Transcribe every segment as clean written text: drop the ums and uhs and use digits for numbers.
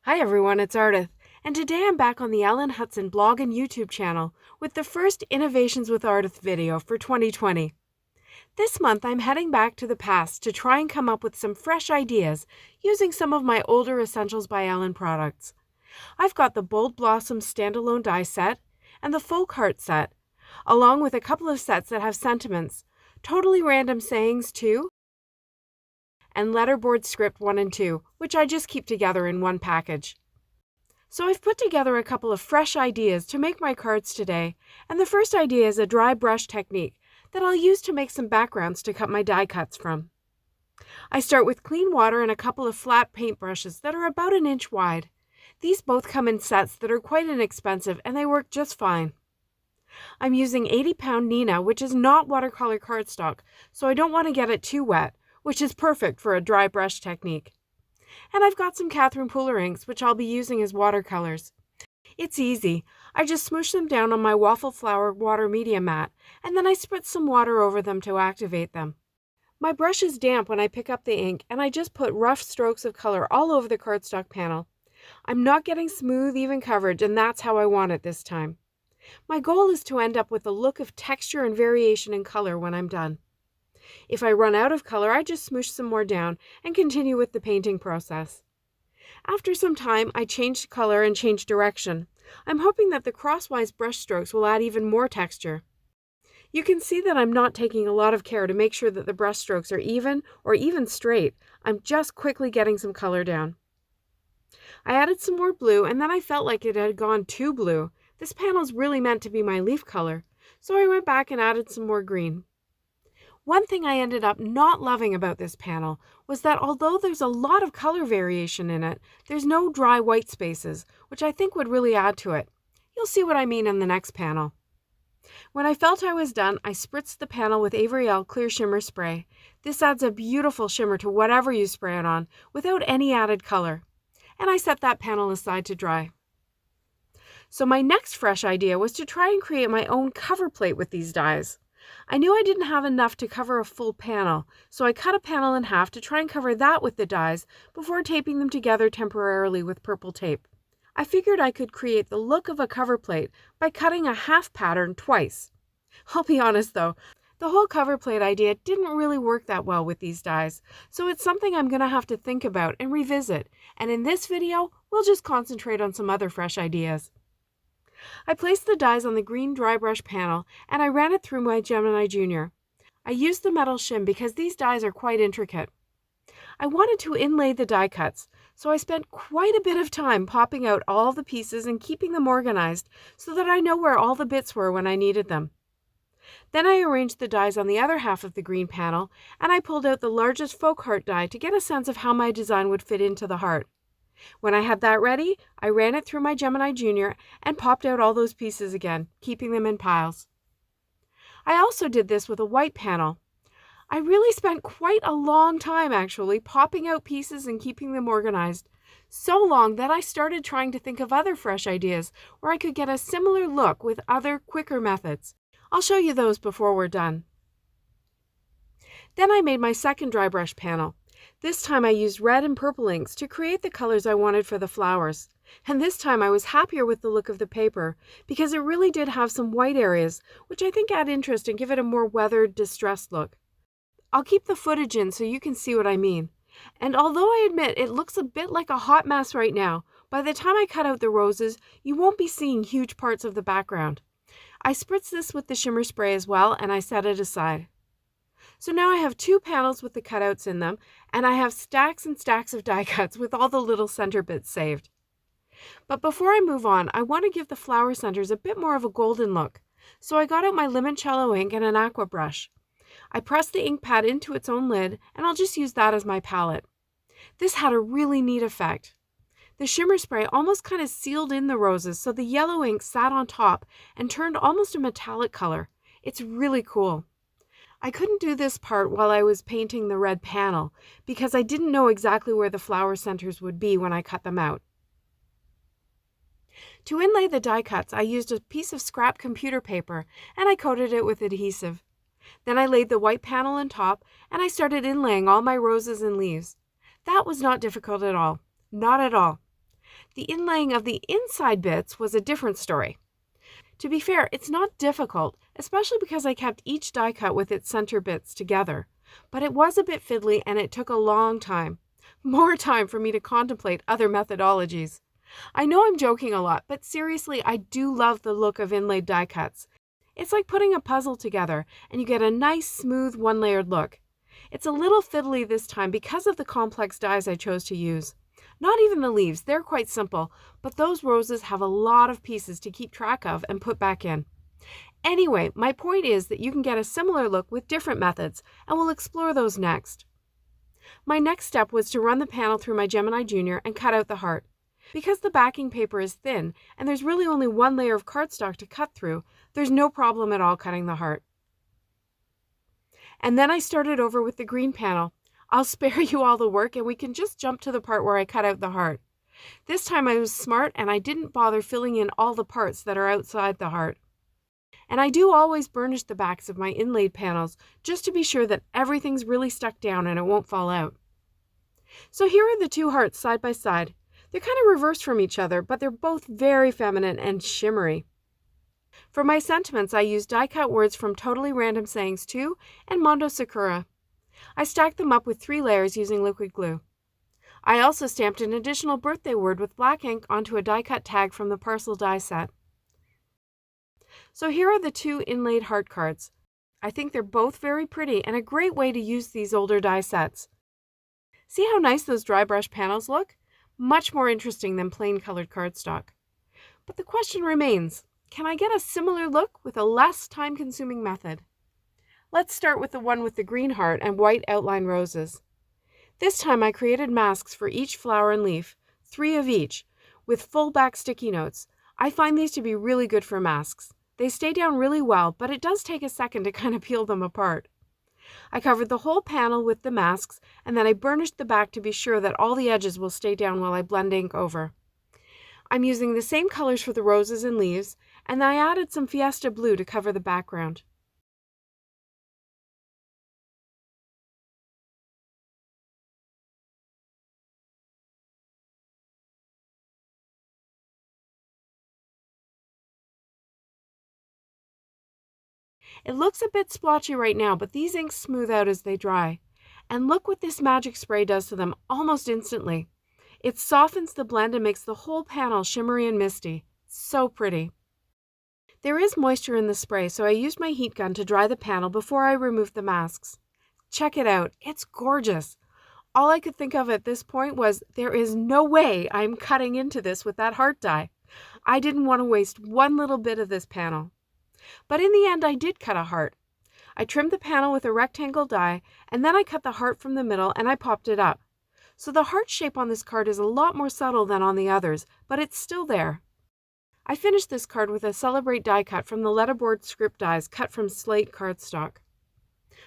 Hi everyone, it's Ardith, and today I'm back on the Ellen Hudson blog and YouTube channel with the first Innovations with Ardith video for 2020. This month I'm heading back to the past to try and come up with some fresh ideas using some of my older Essentials by Ellen products. I've got the Bold Blossom standalone die set and the Folk Heart set, along with a couple of sets that have sentiments, totally random sayings too, and letterboard script 1 and 2, which I just keep together in one package. So I've put together a couple of fresh ideas to make my cards today, and the first idea is a dry brush technique that I'll use to make some backgrounds to cut my die cuts from. I start with clean water and a couple of flat paint brushes that are about 1 inch wide. These both come in sets that are quite inexpensive and they work just fine. I'm using 80-pound Neenah, which is not watercolor cardstock, so I don't want to get it too wet, which is perfect for a dry brush technique. And I've got some Catherine Pooler inks, which I'll be using as watercolors. It's easy. I just smoosh them down on my waffle flower water media mat, and then I spritz some water over them to activate them. My brush is damp when I pick up the ink, and I just put rough strokes of color all over the cardstock panel. I'm not getting smooth, even coverage, and that's how I want it this time. My goal is to end up with a look of texture and variation in color when I'm done. If I run out of color, I just smoosh some more down and continue with the painting process. After some time, I change color and change direction. I'm hoping that the crosswise brush strokes will add even more texture. You can see that I'm not taking a lot of care to make sure that the brush strokes are even or even straight. I'm just quickly getting some color down. I added some more blue, and then I felt like it had gone too blue. This panel's really meant to be my leaf color, so I went back and added some more green. One thing I ended up not loving about this panel was that although there's a lot of color variation in it, there's no dry white spaces, which I think would really add to it. You'll see what I mean in the next panel. When I felt I was done, I spritzed the panel with Avery Elle Clear Shimmer Spray. This adds a beautiful shimmer to whatever you spray it on, without any added color. And I set that panel aside to dry. So my next fresh idea was to try and create my own cover plate with these dies. I knew I didn't have enough to cover a full panel, so I cut a panel in half to try and cover that with the dies before taping them together temporarily with purple tape. I figured I could create the look of a cover plate by cutting a half pattern twice. I'll be honest though, the whole cover plate idea didn't really work that well with these dies, so it's something I'm going to have to think about and revisit, and in this video, we'll just concentrate on some other fresh ideas. I placed the dies on the green dry brush panel and I ran it through my Gemini Junior. I used the metal shim because these dies are quite intricate. I wanted to inlay the die cuts, so I spent quite a bit of time popping out all the pieces and keeping them organized so that I know where all the bits were when I needed them. Then I arranged the dies on the other half of the green panel and I pulled out the largest Folk Heart die to get a sense of how my design would fit into the heart. When I had that ready, I ran it through my Gemini Junior and popped out all those pieces again, keeping them in piles. I also did this with a white panel. I really spent quite a long time actually popping out pieces and keeping them organized. So long that I started trying to think of other fresh ideas where I could get a similar look with other quicker methods. I'll show you those before we're done. Then I made my second dry brush panel. This time I used red and purple inks to create the colors I wanted for the flowers. And this time I was happier with the look of the paper because it really did have some white areas, which I think add interest and give it a more weathered, distressed look. I'll keep the footage in so you can see what I mean. And although I admit it looks a bit like a hot mess right now, by the time I cut out the roses, you won't be seeing huge parts of the background. I spritzed this with the shimmer spray as well and I set it aside. So now I have 2 panels with the cutouts in them, and I have stacks and stacks of die cuts with all the little center bits saved. But before I move on, I want to give the flower centers a bit more of a golden look, so I got out my limoncello ink and an aqua brush. I pressed the ink pad into its own lid, and I'll just use that as my palette. This had a really neat effect. The shimmer spray almost kind of sealed in the roses, so the yellow ink sat on top and turned almost a metallic color. It's really cool. I couldn't do this part while I was painting the red panel because I didn't know exactly where the flower centers would be when I cut them out. To inlay the die cuts, I used a piece of scrap computer paper and I coated it with adhesive. Then I laid the white panel on top and I started inlaying all my roses and leaves. That was not difficult at all. Not at all. The inlaying of the inside bits was a different story. To be fair, it's not difficult, especially because I kept each die cut with its center bits together. But it was a bit fiddly and it took a long time. More time for me to contemplate other methodologies. I know I'm joking a lot, but seriously, I do love the look of inlaid die cuts. It's like putting a puzzle together and you get a nice, smooth, one-layered look. It's a little fiddly this time because of the complex dies I chose to use. Not even the leaves, they're quite simple, but those roses have a lot of pieces to keep track of and put back in. Anyway, my point is that you can get a similar look with different methods, and we'll explore those next. My next step was to run the panel through my Gemini Junior and cut out the heart. Because the backing paper is thin and there's really only one layer of cardstock to cut through, there's no problem at all cutting the heart. And then I started over with the green panel. I'll spare you all the work and we can just jump to the part where I cut out the heart. This time I was smart and I didn't bother filling in all the parts that are outside the heart. And I do always burnish the backs of my inlaid panels just to be sure that everything's really stuck down and it won't fall out. So here are the two hearts side by side. They're kind of reversed from each other, but they're both very feminine and shimmery. For my sentiments, I used die-cut words from Totally Random Sayings 2 and Mondo Sakura. I stacked them up with 3 layers using liquid glue. I also stamped an additional birthday word with black ink onto a die-cut tag from the parcel die set. So here are the 2 inlaid heart cards. I think they're both very pretty and a great way to use these older die sets. See how nice those dry brush panels look? Much more interesting than plain colored cardstock. But the question remains, can I get a similar look with a less time-consuming method? Let's start with the one with the green heart and white outline roses. This time I created masks for each flower and leaf, 3 of each, with full back sticky notes. I find these to be really good for masks. They stay down really well, but it does take a second to kind of peel them apart. I covered the whole panel with the masks, and then I burnished the back to be sure that all the edges will stay down while I blend ink over. I'm using the same colors for the roses and leaves, and I added some Fiesta Blue to cover the background. It looks a bit splotchy right now, but these inks smooth out as they dry. And look what this magic spray does to them almost instantly. It softens the blend and makes the whole panel shimmery and misty. So pretty. There is moisture in the spray, so I used my heat gun to dry the panel before I removed the masks. Check it out. It's gorgeous. All I could think of at this point was, there is no way I'm cutting into this with that heart die. I didn't want to waste one little bit of this panel. But in the end, I did cut a heart. I trimmed the panel with a rectangle die, and then I cut the heart from the middle and I popped it up. So the heart shape on this card is a lot more subtle than on the others, but it's still there. I finished this card with a Celebrate die cut from the letterboard script dies cut from slate cardstock.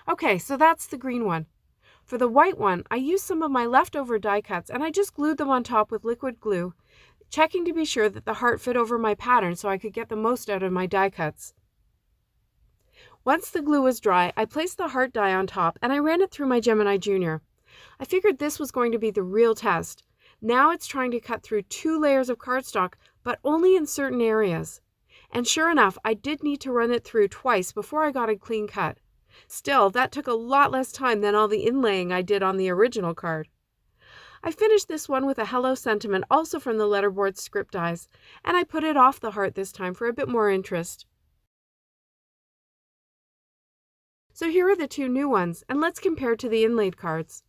Okay, so that's the green one. For the white one, I used some of my leftover die cuts and I just glued them on top with liquid glue, checking to be sure that the heart fit over my pattern so I could get the most out of my die cuts. Once the glue was dry, I placed the heart die on top and I ran it through my Gemini Junior. I figured this was going to be the real test. Now it's trying to cut through 2 layers of cardstock, but only in certain areas. And sure enough, I did need to run it through twice before I got a clean cut. Still, that took a lot less time than all the inlaying I did on the original card. I finished this one with a hello sentiment also from the letterboard script dies, and I put it off the heart this time for a bit more interest. So here are the 2 new ones, and let's compare to the inlaid cards.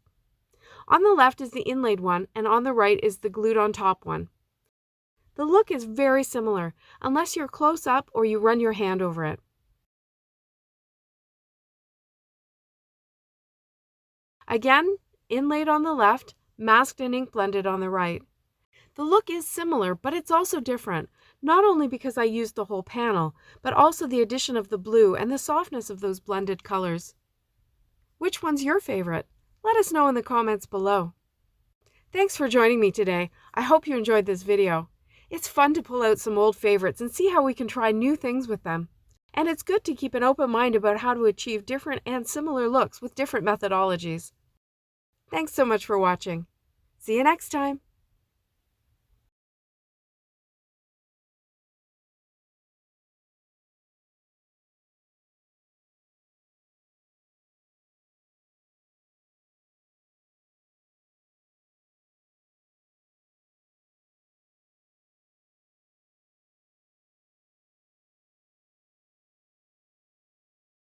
On the left is the inlaid one, and on the right is the glued on top one. The look is very similar, unless you're close up or you run your hand over it. Again, inlaid on the left, masked and ink blended on the right. The look is similar, but it's also different, not only because I used the whole panel, but also the addition of the blue and the softness of those blended colors. Which one's your favorite? Let us know in the comments below. Thanks for joining me today. I hope you enjoyed this video. It's fun to pull out some old favorites and see how we can try new things with them. And it's good to keep an open mind about how to achieve different and similar looks with different methodologies. Thanks so much for watching. See you next time.